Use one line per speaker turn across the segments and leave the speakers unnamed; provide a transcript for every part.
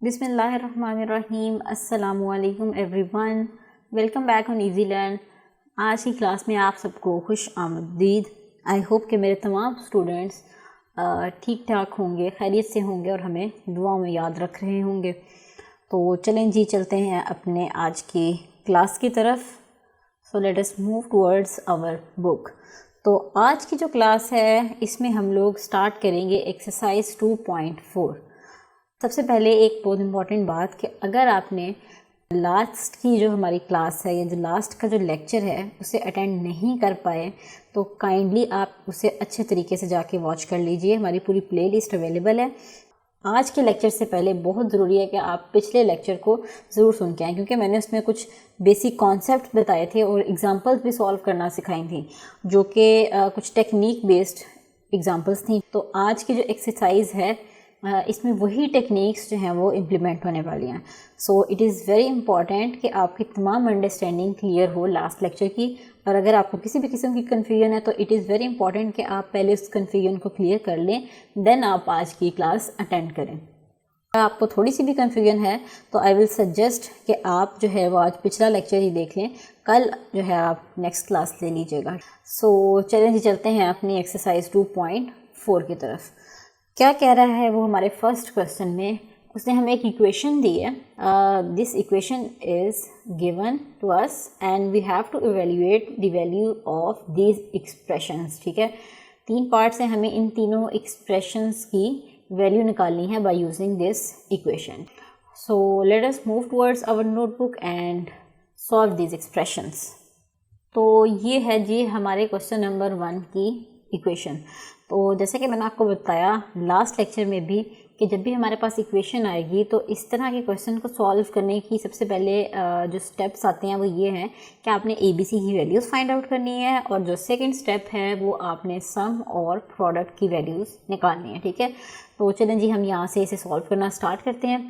बिस्मिल्लाहिर्रहमानिर्रहीम। अस्सलामुअलैकुम everyone, welcome back on easy learn. आज की क्लास में आप सबको खुश आमदीद। आई होप कि मेरे तमाम स्टूडेंट्स ठीक ठाक होंगे, खैरियत से होंगे और हमें दुआ में याद रख रहे होंगे। तो चलें जी, चलते हैं अपने आज की क्लास की तरफ। So let us move towards our book. तो आज की जो क्लास है इसमें हम लोग स्टार्ट करेंगे एक्सरसाइज 2.4। सबसे पहले एक बहुत इम्पॉर्टेंट बात कि अगर आपने लास्ट की जो हमारी क्लास है या जो लास्ट का जो लेक्चर है उसे अटेंड नहीं कर पाए तो काइंडली आप उसे अच्छे तरीके से जाके वॉच कर लीजिए। हमारी पूरी प्लेलिस्ट अवेलेबल है। आज के लेक्चर से पहले बहुत ज़रूरी है कि आप पिछले लेक्चर को ज़रूर सुन के आएँ, क्योंकि मैंने उसमें कुछ बेसिक कॉन्सेप्ट बताए थे और एग्जांपल्स भी सॉल्व करना सिखाई थी, जो कि कुछ टेक्निक बेस्ड एग्जांपल्स थी। तो आज की जो एक्सरसाइज है इसमें वही टेक्निक्स जो हैं वो इम्प्लीमेंट होने वाली हैं। So it is very important कि आपकी तमाम अंडरस्टैंडिंग क्लियर हो लास्ट लेक्चर की। और अगर आपको किसी भी किस्म की कन्फ्यूजन है तो इट इज़ वेरी इंपॉर्टेंट कि आप पहले उस कन्फ्यूजन को क्लियर कर लें, देन आप आज की क्लास अटेंड करें। अगर आपको थोड़ी सी भी कन्फ्यूजन है तो आई विल सजेस्ट कि आप जो है वो आज पिछला लेक्चर ही देख लें, कल जो है आप नेक्स्ट क्लास ले लीजिएगा। सो चलें जी, चलते हैं अपनी एक्सरसाइज 2.4 की तरफ। क्या कह रहा है वो हमारे फर्स्ट क्वेश्चन में, उसने हमें एक इक्वेशन दी है। This equation is given to us and we have to evaluate the value of these expressions. ठीक है, 3 पार्ट्स हैं, हमें इन तीनों एक्सप्रेशंस की वैल्यू निकालनी है by using this equation. So let us move towards our notebook and solve these expressions. तो ये है जी हमारे क्वेश्चन नंबर 1 की इक्वेशन। तो जैसे कि मैंने आपको बताया लास्ट लेक्चर में भी कि जब भी हमारे पास इक्वेशन आएगी तो इस तरह के क्वेश्चन को सॉल्व करने की सबसे पहले जो स्टेप्स आते हैं वो ये हैं कि आपने ABC की वैल्यूज़ फाइंड आउट करनी है, और जो सेकंड स्टेप है वो आपने सम और प्रोडक्ट की वैल्यूज़ निकालनी है। ठीक है, तो चलें जी हम यहाँ से इसे सॉल्व करना स्टार्ट करते हैं।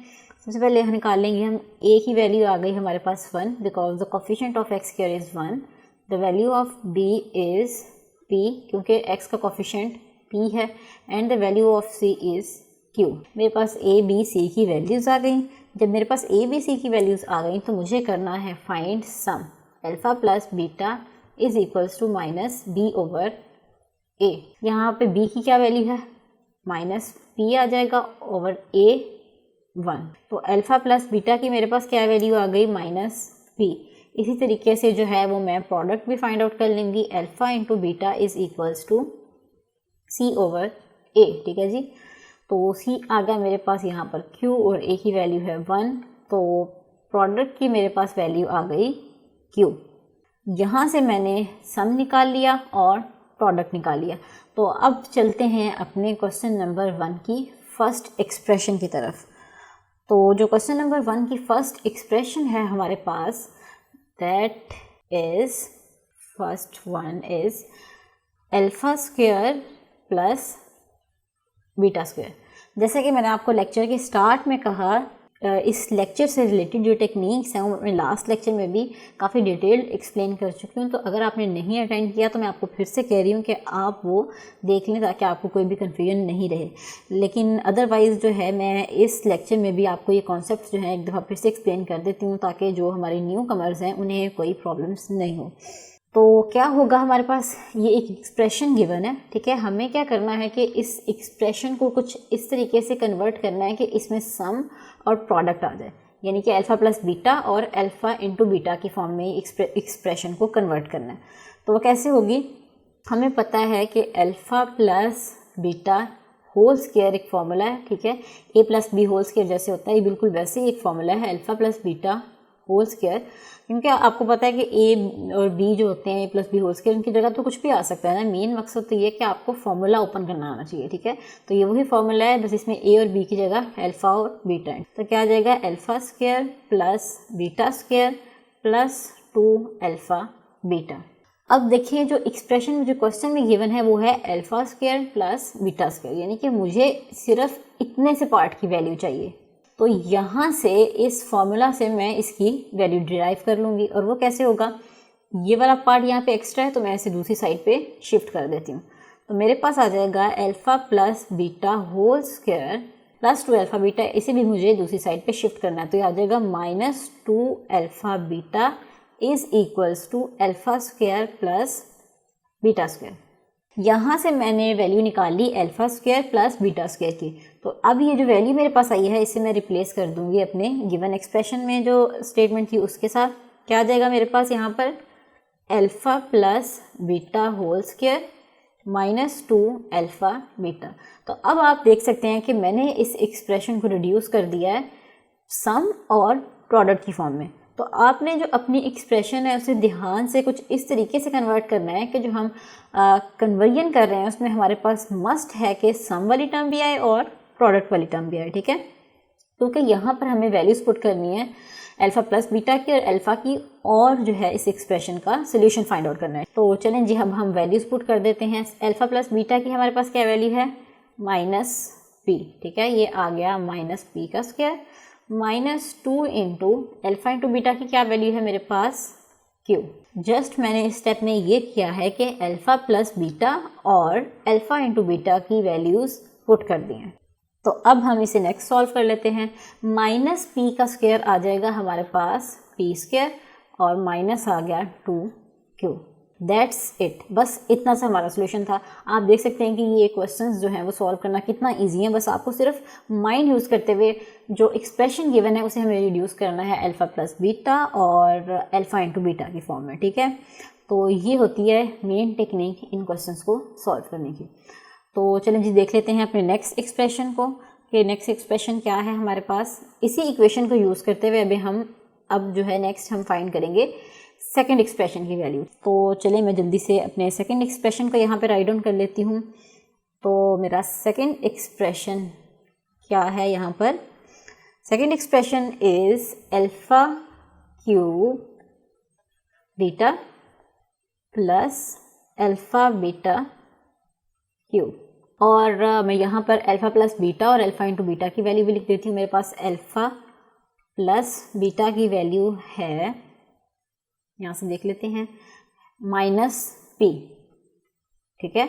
सबसे पहले हम निकाल लेंगे, हम A की वैल्यू आ गई हमारे पास 1 because the coefficient of x square is 1। The value of B is P क्योंकि x का कोफिशिएंट P है, and the value of C is Q। मेरे पास A B C की वैल्यूज़ आ गई। जब मेरे पास A B C की वैल्यूज़ आ गई तो मुझे करना है find sum alpha plus beta is equals to minus B over A। यहाँ पे B की क्या वैल्यू है, माइनस P आ जाएगा ओवर A 1। तो अल्फ़ा प्लस बीटा की मेरे पास क्या वैल्यू आ गई, माइनस P। इसी तरीके से जो है वो मैं प्रोडक्ट भी फाइंड आउट कर लूँगी, alpha into beta is equals to C over A। ठीक है जी, तो C आ गया मेरे पास यहाँ पर Q और A की वैल्यू है 1, तो प्रोडक्ट की मेरे पास वैल्यू आ गई Q। यहाँ से मैंने सम निकाल लिया और प्रोडक्ट निकाल लिया। तो अब चलते हैं अपने क्वेश्चन नंबर 1 की फर्स्ट एक्सप्रेशन की तरफ। तो जो क्वेश्चन नंबर 1 की फर्स्ट एक्सप्रेशन है हमारे पास, that is first one is alpha square plus beta square. जैसे कि मैंने आपको लेक्चर के स्टार्ट में कहा, इस लेक्चर से रिलेटेड जो टेक्निक्स हैं वो मैं लास्ट लेक्चर में भी काफ़ी डिटेल्ड एक्सप्लेन कर चुकी हूँ। तो अगर आपने नहीं अटेंड किया तो मैं आपको फिर से कह रही हूँ कि आप वो देख लें ताकि आपको कोई भी कन्फ्यूजन नहीं रहे। लेकिन अदरवाइज़ जो है मैं इस लेक्चर में भी आपको ये कॉन्सेप्ट जो है एक दफ़ा फिर से एक्सप्लेन कर देती हूँ ताकि जो हमारे न्यू कमर्स हैं उन्हें कोई प्रॉब्लम्स नहीं हो। तो क्या होगा, हमारे पास ये एक एक्सप्रेशन गिवन है। ठीक है, हमें क्या करना है कि इस एक्सप्रेशन को कुछ इस तरीके से कन्वर्ट करना है कि इसमें सम और प्रोडक्ट आ जाए, यानी कि अल्फ़ा प्लस बीटा और अल्फ़ा इंटू बीटा की फॉर्म में एक्सप्रेशन को कन्वर्ट करना है। तो वो कैसे होगी, हमें पता है कि alpha plus beta whole square एक फार्मूला है। ठीक है, A plus B whole square जैसे होता है, ये बिल्कुल वैसे ही एक फार्मूला है, alpha plus beta whole square. क्योंकि आपको पता है कि A और B जो होते हैं A plus B whole square, उनकी जगह तो कुछ भी आ सकता है ना। मेन मकसद तो ये कि आपको फार्मूला ओपन करना आना चाहिए। ठीक है, तो ये वही फार्मूला है, बस इसमें A और B की जगह अल्फ़ा और बीटा है। तो क्या आ जाएगा, alpha square plus beta square plus 2 alpha beta. अब देखिए जो एक्सप्रेशन जो क्वेश्चन में गिवन है वो है alpha square plus beta square, यानी कि मुझे सिर्फ इतने से पार्ट की वैल्यू चाहिए। तो यहाँ से इस फॉर्मूला से मैं इसकी वैल्यू डिराइव कर लूँगी। और वो कैसे होगा, ये वाला पार्ट यहाँ पे एक्स्ट्रा है तो मैं इसे दूसरी साइड पे शिफ्ट कर देती हूँ। तो मेरे पास आ जाएगा alpha plus beta whole square plus 2 alpha beta, इसे भी मुझे दूसरी साइड पे शिफ्ट करना है, तो ये आ जाएगा -2 alpha beta is equals to alpha square plus beta square. यहाँ से मैंने वैल्यू निकाली alpha square plus beta square की, तो अब ये जो वैल्यू मेरे पास आई है इसे मैं रिप्लेस कर दूँगी अपने गिवन एक्सप्रेशन में जो स्टेटमेंट थी उसके साथ। क्या आ जाएगा मेरे पास यहाँ पर alpha plus beta whole square -2 alpha beta. तो अब आप देख सकते हैं कि मैंने इस एक्सप्रेशन को रिड्यूस कर दिया है सम और प्रोडक्ट की फॉर्म में। तो आपने जो अपनी एक्सप्रेशन है उसे ध्यान से कुछ इस तरीके से कन्वर्ट करना है कि जो हम कन्वर्जन कर रहे हैं उसमें हमारे पास मस्ट है कि सम वाली टर्म भी आए और प्रोडक्ट वाली टर्म भी आए, ठीक है। क्योंकि यहाँ पर हमें वैल्यूज़ पुट करनी है अल्फ़ा प्लस बीटा की और अल्फ़ा की, और जो है इस एक्सप्रेशन का सोल्यूशन फाइंड आउट करना है। तो चलें जी, अब हम वैल्यूज़ पुट कर देते हैं। अल्फ़ा प्लस बीटा की हमारे पास क्या वैल्यू है -p, ठीक है, ये आ गया -p का square, -2 into alpha into beta की क्या वैल्यू है मेरे पास q। जस्ट मैंने इस स्टेप में ये किया है कि अल्फ़ा प्लस बीटा और अल्फ़ा इंटू बीटा की वैल्यूज़ पुट कर दी हैं। तो अब हम इसे नेक्स्ट सॉल्व कर लेते हैं। -p का स्क्वायर आ जाएगा हमारे पास p स्क्वायर और माइनस आ गया 2q। दैट्स इट, बस इतना सा हमारा सोल्यूशन था। आप देख सकते हैं कि ये क्वेश्चंस जो हैं वो सॉल्व करना कितना इजी है। बस आपको सिर्फ माइंड यूज़ करते हुए जो एक्सप्रेशन गिवन है उसे हमें रिड्यूस करना है अल्फ़ा प्लस बीटा और अल्फ़ा इंटू बीटा की फॉर्म में, ठीक है। तो ये होती है मेन टेक्निक इन क्वेश्चंस को सॉल्व करने की। तो चलें जी देख लेते हैं अपने नेक्स्ट एक्सप्रेशन को कि नेक्स्ट एक्सप्रेशन क्या है हमारे पास। इसी इक्वेशन को यूज़ करते हुए अभी हम जो है नेक्स्ट हम फाइंड करेंगे सेकंड एक्सप्रेशन की वैल्यू। तो चलिए मैं जल्दी से अपने सेकंड एक्सप्रेशन को यहाँ पे राइट डाउन कर लेती हूँ। तो मेरा सेकंड एक्सप्रेशन क्या है यहाँ पर, second expression is alpha cube beta plus alpha beta cube, और मैं यहाँ पर अल्फ़ा प्लस बीटा और अल्फ़ा इंटू बीटा की वैल्यू भी लिख देती हूँ। मेरे पास अल्फ़ा प्लस बीटा की वैल्यू है, यहाँ से देख लेते हैं, -p, ठीक है,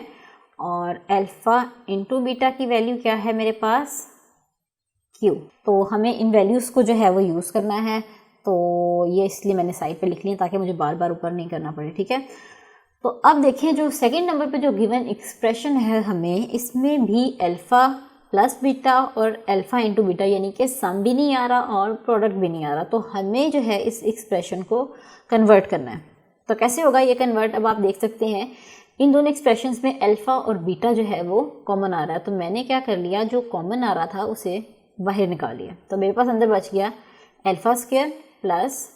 और अल्फ़ा इंटू बीटा की वैल्यू क्या है मेरे पास q। तो हमें इन वैल्यूज़ को जो है वो यूज़ करना है, तो ये इसलिए मैंने साइड पे लिख लिया ताकि मुझे बार बार ऊपर नहीं करना पड़े, ठीक है। तो अब देखिए जो सेकंड नंबर पे जो गिवन एक्सप्रेशन है हमें, इसमें भी अल्फ़ा प्लस बीटा और अल्फ़ा इंटू बीटा यानी कि सम भी नहीं आ रहा और प्रोडक्ट भी नहीं आ रहा। तो हमें जो है इस एक्सप्रेशन को कन्वर्ट करना है। तो कैसे होगा ये कन्वर्ट, अब आप देख सकते हैं इन दोनों एक्सप्रेशंस में अल्फ़ा और बीटा जो है वो कॉमन आ रहा है। तो मैंने क्या कर लिया, जो कॉमन आ रहा था उसे बाहर निकाल लिया। तो मेरे पास अंदर बच गया alpha square plus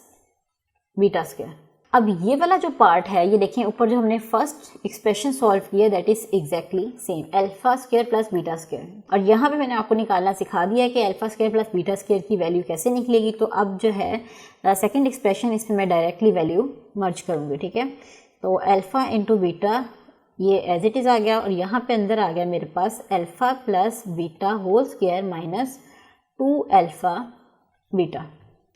beta square. अब ये वाला जो पार्ट है, ये देखें ऊपर जो हमने फर्स्ट एक्सप्रेशन सॉल्व किया that is exactly same, alpha square plus beta square. और यहाँ पे मैंने आपको निकालना सिखा दिया है कि alpha square plus beta square की वैल्यू कैसे निकलेगी। तो अब जो है सेकंड एक्सप्रेशन, इसमें मैं डायरेक्टली वैल्यू मर्ज करूँगी, ठीक है। तो अल्फा इंटू बीटा ये एज इट इज़ आ गया, और यहाँ पे अंदर आ गया मेरे पास alpha plus beta whole square minus 2 alpha beta.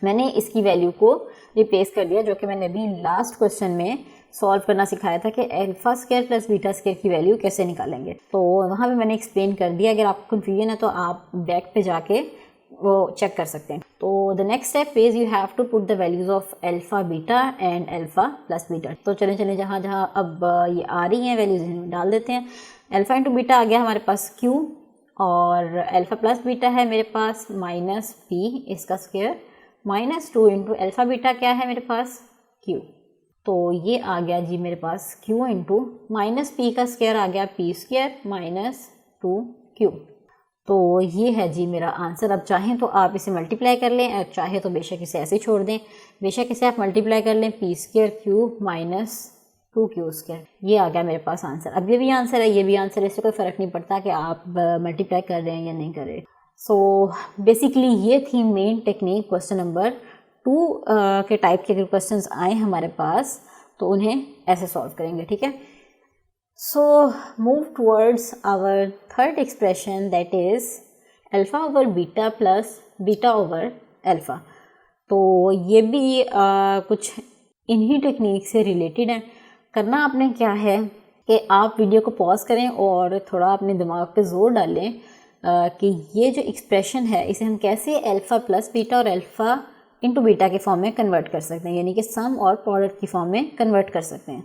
मैंने इसकी वैल्यू को रिप्लेस कर दिया, जो कि मैंने अभी लास्ट क्वेश्चन में सॉल्व करना सिखाया था कि alpha square plus beta square की वैल्यू कैसे निकालेंगे। तो वहाँ पे मैंने एक्सप्लेन कर दिया। अगर आपको कन्फ्यूजन है तो आप बैक पे जाके वो चेक कर सकते हैं। तो the next step is you have to put the values of alpha beta and alpha plus beta. तो चलें जहाँ जहाँ अब ये आ रही हैं वैल्यूज डाल देते हैं। अल्फा इंटू बीटा आ गया हमारे पास क्यू, और अल्फा प्लस बीटा है मेरे पास माइनस पी इसका स्क्वायर, -2 इंटू अल्फा बीटा क्या है मेरे पास q। तो ये आ गया जी मेरे पास q इंटू माइनस पी का स्क्वायर आ गया p स्क्वायर माइनस 2q। तो ये है जी मेरा आंसर। अब चाहें तो आप इसे मल्टीप्लाई कर लें, और चाहे तो बेशक इसे ऐसे छोड़ दें। बेशक इसे आप मल्टीप्लाई कर लें, p square q minus 2q square. ये आ गया मेरे पास आंसर। अब ये भी आंसर है, ये भी आंसर है, इससे कोई फ़र्क नहीं पड़ता कि आप मल्टीप्लाई कर रहे हैं या नहीं कर रहे। सो बेसिकली ये थी मेन टेक्निक। क्वेश्चन नंबर 2 के टाइप के अगर क्वेश्चंस आए हमारे पास तो उन्हें ऐसे सॉल्व करेंगे, ठीक है। So move towards our third expression that is alpha over beta plus beta over alpha. तो ये भी कुछ इन्हीं टेक्निक से रिलेटेड है। करना आपने क्या है कि आप वीडियो को पॉज करें और थोड़ा अपने दिमाग पे जोर डालें कि ये जो एक्सप्रेशन है इसे हम कैसे अल्फ़ा प्लस बीटा और अल्फ़ा इंटू बीटा के फॉर्म में कन्वर्ट कर सकते हैं, यानी कि सम और प्रोडक्ट की फॉर्म में कन्वर्ट कर सकते हैं।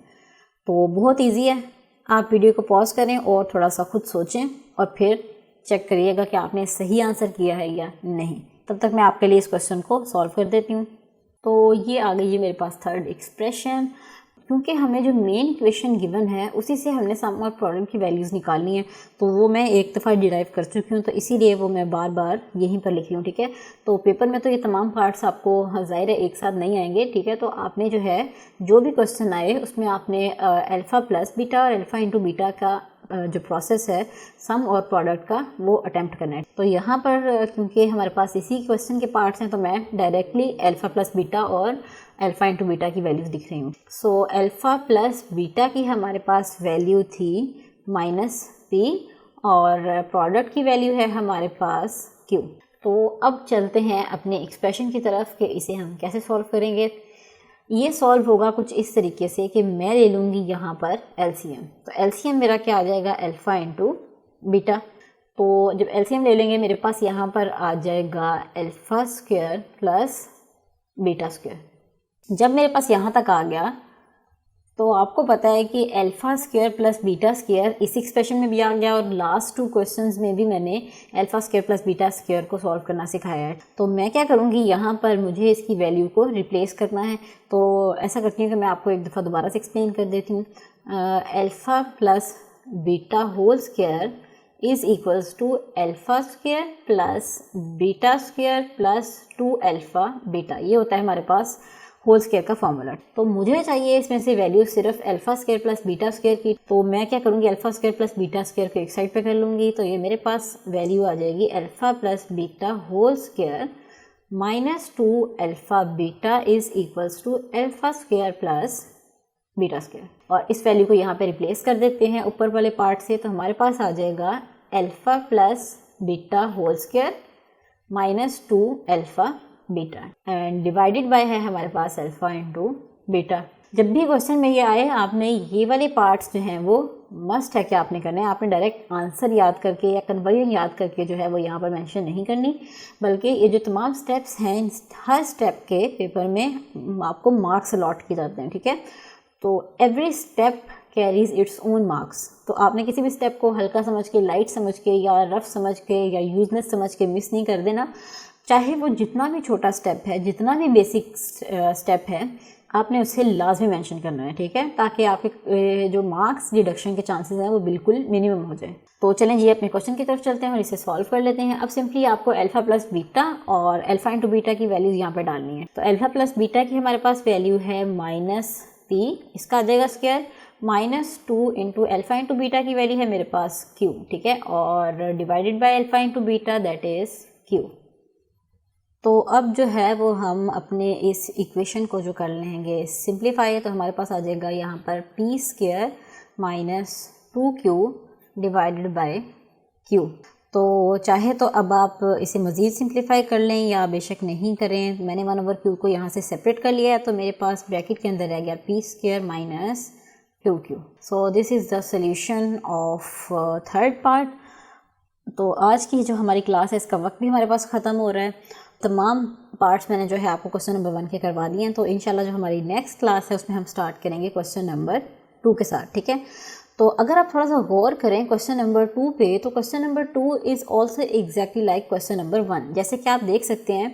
तो बहुत ईजी है, आप वीडियो को पॉज करें और थोड़ा सा खुद सोचें और फिर चेक करिएगा कि आपने सही आंसर किया है या नहीं। तब तक मैं आपके लिए इस क्वेश्चन को सॉल्व कर देती हूँ। तो ये आ गई है मेरे पास थर्ड एक्सप्रेशन। क्योंकि हमें जो मेन इक्वेशन गिवन है उसी से हमने सम और प्रोडक्ट की वैल्यूज़ निकालनी है, तो वो मैं एक दफ़ा डिराइव कर चुकी हूँ, तो इसीलिए वो मैं बार बार यहीं पर लिख रही हूँ। ठीक है, तो पेपर में तो ये तमाम पार्ट्स आपको ज़ाहिर है एक साथ नहीं आएंगे। ठीक है, तो आपने जो है जो भी क्वेश्चन आए उसमें आपने अल्फ़ा प्लस बीटा और अल्फ़ा इंटू बीटा का जो प्रोसेस है सम और प्रोडक्ट का वो अटेम्प्ट करना है। तो यहाँ पर क्योंकि हमारे पास इसी क्वेश्चन के पार्ट्स हैं तो मैं डायरेक्टली अल्फ़ा प्लस बीटा और अल्फ़ा इंटू बीटा की वैल्यूज़ दिख रही हूँ। सो अल्फ़ा प्लस बीटा की हमारे पास वैल्यू थी -p और प्रोडक्ट की वैल्यू है हमारे पास q। तो अब चलते हैं अपने एक्सप्रेशन की तरफ कि इसे हम कैसे सॉल्व करेंगे। ये सॉल्व होगा कुछ इस तरीके से कि मैं ले लूँगी यहाँ पर LCM। तो LCM मेरा क्या आ जाएगा, अल्फ़ा इंटू बीटा। तो जब LCM ले लेंगे मेरे पास यहाँ पर आ जाएगा alpha square plus beta square. जब मेरे पास यहाँ तक आ गया तो आपको पता है कि alpha square plus beta square इस एक्सप्रेशन में भी आ गया और लास्ट 2 क्वेश्चंस में भी मैंने alpha square plus beta square को सॉल्व करना सिखाया है। तो मैं क्या करूँगी, यहाँ पर मुझे इसकी वैल्यू को रिप्लेस करना है। तो ऐसा करती हूँ कि मैं आपको एक दफ़ा दोबारा से एक्सप्लेन कर देती हूँ। Alpha plus beta whole square is equals to alpha square plus beta square plus 2 alpha beta. ये होता है हमारे पास होल स्क्वायर का फॉर्मूला। तो मुझे चाहिए इसमें से वैल्यू सिर्फ alpha square plus beta square की। तो मैं क्या करूँगी, alpha square plus beta square को एक साइड पे कर लूँगी। तो ये मेरे पास वैल्यू आ जाएगी alpha plus beta whole square -2 alpha beta is equals to alpha square plus beta square. और इस वैल्यू को यहाँ पे रिप्लेस कर देते हैं ऊपर वाले पार्ट से। तो हमारे पास आ जाएगा alpha plus beta whole square -2 alpha beta and divided by है हमारे पास अल्फ़ा इंटू बीटा। जब भी क्वेश्चन में ये आए आपने ये वाले पार्ट्स जो हैं वो मस्ट है कि आपने करने हैं। आपने डायरेक्ट आंसर याद करके या कन्वर्जन याद करके जो है वो यहाँ पर मेंशन नहीं करनी, बल्कि ये जो तमाम स्टेप्स हैं हर स्टेप के पेपर में आपको मार्क्स अलॉट किए जाते हैं। ठीक है, तो every step carries its own marks. तो आपने किसी भी स्टेप को हल्का समझ के, लाइट समझ के या रफ समझ के या यूजलेस समझ के मिस नहीं कर देना। चाहे वो जितना भी छोटा स्टेप है, जितना भी बेसिक स्टेप है, आपने उसे लाजमी मेंशन करना है। ठीक है, ताकि आपके जो मार्क्स डिडक्शन के चांसेस हैं वो बिल्कुल मिनिमम हो जाए। तो चलें जी अपने क्वेश्चन की तरफ चलते हैं और इसे सॉल्व कर लेते हैं। अब सिंपली आपको अल्फ़ा प्लस बीटा और अल्फ़ा इंटू बीटा की वैल्यूज़ यहाँ पर डालनी है। तो अल्फ़ा प्लस बीटा की हमारे पास वैल्यू है -p, इसका आ जाएगा square, -2 into alpha into beta की वैल्यू है मेरे पास q। ठीक है, और divided by alpha into beta that is q। तो अब जो है वो हम अपने इस इक्वेशन को जो कर लेंगे सिंप्लीफाई, तो हमारे पास आ जाएगा यहाँ पर p square -2q divided by q। तो चाहे तो अब आप इसे मज़ीद सिंप्लीफाई कर लें या बेशक नहीं करें। मैंने 1/q को यहाँ से सेपरेट कर लिया है, तो मेरे पास ब्रैकेट के अंदर रह गया p square -2q। So this is the solution of third part. तो आज की जो हमारी क्लास है इसका वक्त भी हमारे पास ख़त्म हो रहा है। तमाम पार्ट्स मैंने जो है आपको क्वेश्चन नंबर 1 के करवा दिए हैं। तो इंशाल्लाह जो हमारी नेक्स्ट क्लास है उसमें हम स्टार्ट करेंगे क्वेश्चन नंबर 2 के साथ। ठीक है, तो अगर आप थोड़ा सा गौर करें क्वेश्चन नंबर 2 पे, तो question number 2 is also exactly like question number 1। जैसे कि आप देख सकते हैं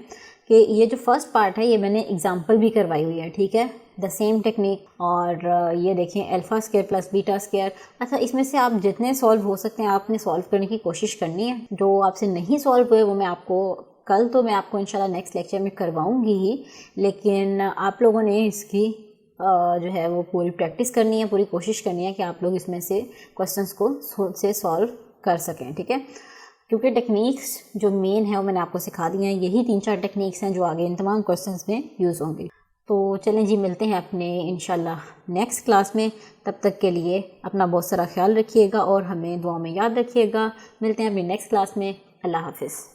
कि ये जो फर्स्ट पार्ट है ये मैंने एग्जाम्पल भी करवाई हुई है। ठीक है, द सेम टेक्निक। और ये देखें alpha square plus beta square. अच्छा, इसमें से आप जितने सॉल्व हो सकते हैं आपने सॉल्व करने की कोशिश करनी है। जो आपसे नहीं सॉल्व हुए वो मैं आपको कल तो मैं आपको इंशाल्लाह नेक्स्ट लेक्चर में करवाऊंगी ही, लेकिन आप लोगों ने इसकी जो है वो पूरी प्रैक्टिस करनी है, पूरी कोशिश करनी है कि आप लोग इसमें से क्वेश्चंस को से सॉल्व कर सकें। ठीक है, क्योंकि टेक्निक्स जो मेन है वो मैंने आपको सिखा दी हैं। यही 3-4 टेक्निक्स हैं जो आगे इन तमाम क्वेश्चंस में यूज़ होंगी। तो चलें जी, मिलते हैं अपने इंशाल्लाह नेक्स्ट क्लास में। तब तक के लिए अपना बहुत सारा ख्याल रखिएगा और हमें दुआ में याद रखिएगा। मिलते हैं अपनी नेक्स्ट क्लास में। अल्लाह हाफिज़।